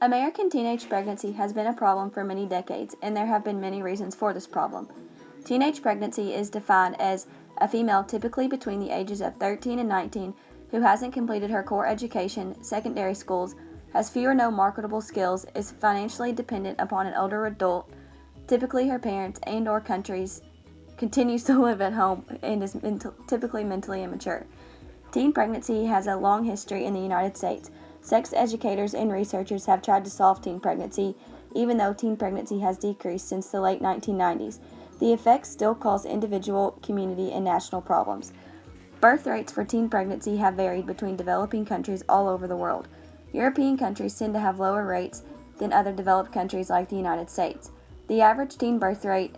American teenage pregnancy has been a problem for many decades, and there have been many reasons for this problem. Teenage pregnancy is defined as a female typically between the ages of 13 and 19 who hasn't completed her core education, secondary schools, has few or no marketable skills, is financially dependent upon an older adult, typically her parents and/or countries, continues to live at home, and is typically mentally immature. Teen pregnancy has a long history in the United States. Sex educators and researchers have tried to solve teen pregnancy, even though teen pregnancy has decreased since the late 1990s. The effects still cause individual, community, and national problems. Birth rates for teen pregnancy have varied between developing countries all over the world. European countries tend to have lower rates than other developed countries like the United States. The average teen birth rate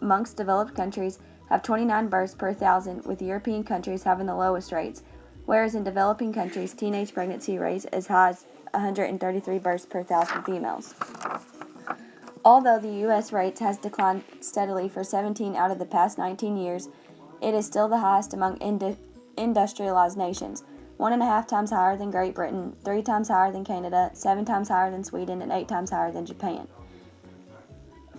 amongst developed countries have 29 births per thousand, with European countries having the lowest rates, whereas in developing countries, teenage pregnancy rates as high as 133 births per thousand females. Although the U.S. rates has declined steadily for 17 out of the past 19 years, it is still the highest among industrialized nations, 1.5 times higher than Great Britain, 3 times higher than Canada, 7 times higher than Sweden, and 8 times higher than Japan.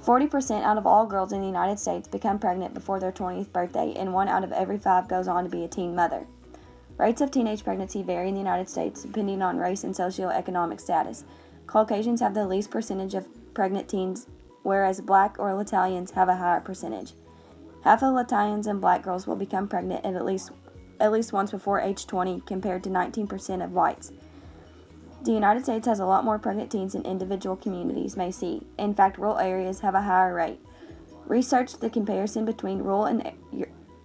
40% out of all girls in the United States become pregnant before their 20th birthday, and 1 out of every 5 goes on to be a teen mother. Rates of teenage pregnancy vary in the United States depending on race and socioeconomic status. Caucasians have the least percentage of pregnant teens, whereas Black or Italians have a higher percentage. Half of Italians and Black girls will become pregnant at least once before age 20, compared to 19% of whites. The United States has a lot more pregnant teens than individual communities may see. In fact, rural areas have a higher rate. Research the comparison between rural and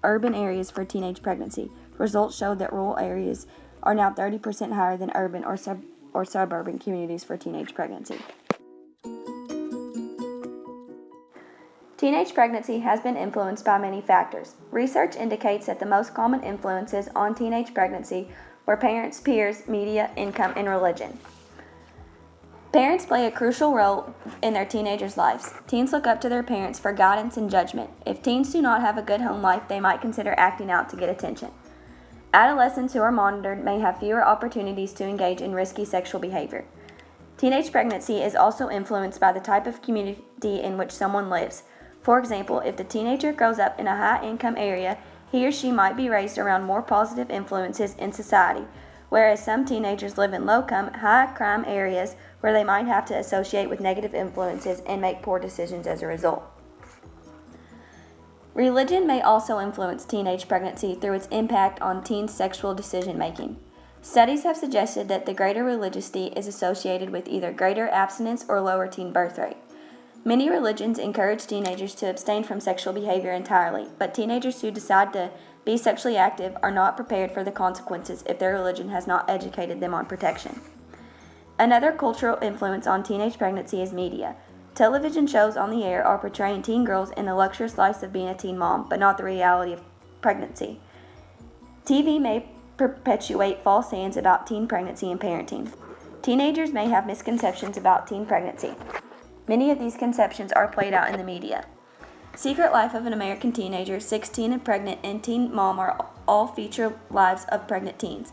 urban areas for teenage pregnancy. Results showed that rural areas are now 30% higher than urban or suburban communities for teenage pregnancy. Teenage pregnancy has been influenced by many factors. Research indicates that the most common influences on teenage pregnancy were parents, peers, media, income, and religion. Parents play a crucial role in their teenagers' lives. Teens look up to their parents for guidance and judgment. If teens do not have a good home life, they might consider acting out to get attention. Adolescents who are monitored may have fewer opportunities to engage in risky sexual behavior. Teenage pregnancy is also influenced by the type of community in which someone lives. For example, if the teenager grows up in a high-income area, he or she might be raised around more positive influences in society, whereas some teenagers live in low-income, high-crime areas where they might have to associate with negative influences and make poor decisions as a result. Religion may also influence teenage pregnancy through its impact on teens' sexual decision-making. Studies have suggested that the greater religiosity is associated with either greater abstinence or lower teen birth rate. Many religions encourage teenagers to abstain from sexual behavior entirely, but teenagers who decide to be sexually active are not prepared for the consequences if their religion has not educated them on protection. Another cultural influence on teenage pregnancy is media. Television shows on the air are portraying teen girls in the luxurious life of being a teen mom, but not the reality of pregnancy. TV may perpetuate false sayings about teen pregnancy and parenting. Teenagers may have misconceptions about teen pregnancy. Many of these conceptions are played out in the media. Secret Life of an American Teenager, 16 and Pregnant, and Teen Mom are all feature lives of pregnant teens.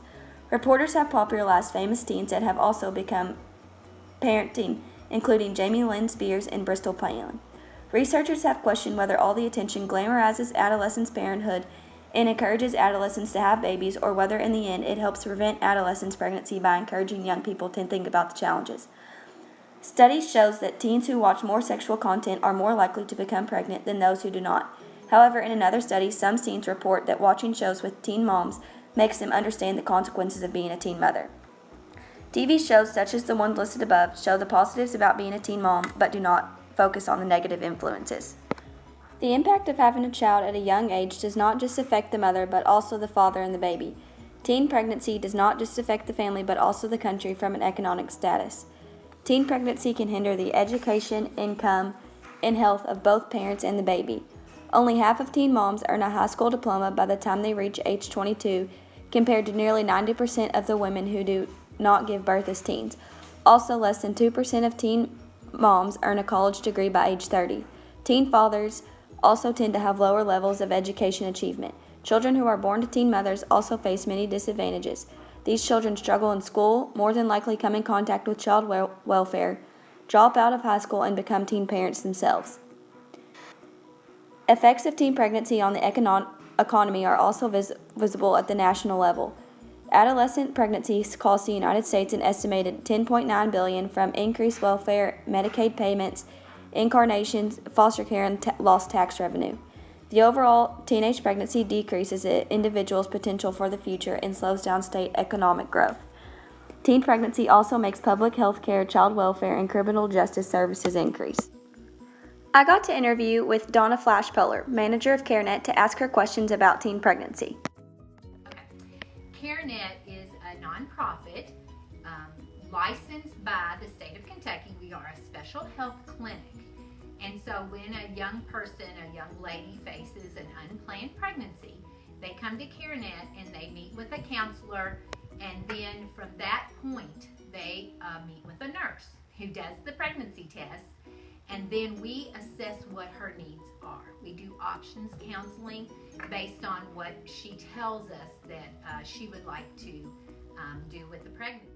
Reporters have popularized famous teens that have also become parenting, including Jamie Lynn Spears and Bristol Palin. Researchers have questioned whether all the attention glamorizes adolescents' parenthood and encourages adolescents to have babies, or whether in the end it helps prevent adolescents' pregnancy by encouraging young people to think about the challenges. Studies shows that teens who watch more sexual content are more likely to become pregnant than those who do not. However, in another study, some teens report that watching shows with teen moms makes them understand the consequences of being a teen mother. TV shows such as the ones listed above show the positives about being a teen mom, but do not focus on the negative influences. The impact of having a child at a young age does not just affect the mother, but also the father and the baby. Teen pregnancy does not just affect the family, but also the country from an economic status. Teen pregnancy can hinder the education, income, and health of both parents and the baby. Only half of teen moms earn a high school diploma by the time they reach age 22, compared to nearly 90% of the women who do not give birth as teens. Also, less than 2% of teen moms earn a college degree by age 30. Teen fathers also tend to have lower levels of education achievement. Children who are born to teen mothers also face many disadvantages. These children struggle in school, more than likely come in contact with child welfare, drop out of high school, and become teen parents themselves. Effects of teen pregnancy on the economy are also visible at the national level. Adolescent pregnancies cost the United States an estimated $10.9 billion from increased welfare, Medicaid payments, incarnations, foster care, and lost tax revenue. The overall teenage pregnancy decreases an individual's potential for the future and slows down state economic growth. Teen pregnancy also makes public health care, child welfare, and criminal justice services increase. I got to interview with Donna Flashpolar, manager of CareNet, to ask her questions about teen pregnancy. CareNet is a nonprofit licensed by the state of Kentucky. We are a special health clinic. And so when a young person, a young lady faces an unplanned pregnancy, they come to CareNet and they meet with a counselor, and then from that point they meet with a nurse who does the pregnancy test, and then we assess what her needs are. We do options counseling based on what she tells us that she would like to do with the pregnancy.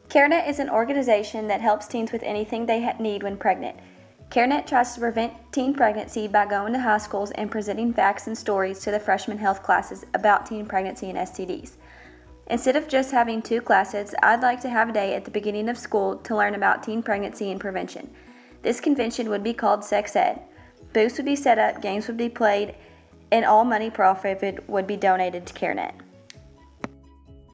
CareNet is an organization that helps teens with anything they need when pregnant. CareNet tries to prevent teen pregnancy by going to high schools and presenting facts and stories to the freshman health classes about teen pregnancy and STDs. Instead of just having 2 classes, I'd like to have a day at the beginning of school to learn about teen pregnancy and prevention. This convention would be called Sex Ed. Booths would be set up, games would be played, and all money profited would be donated to CareNet.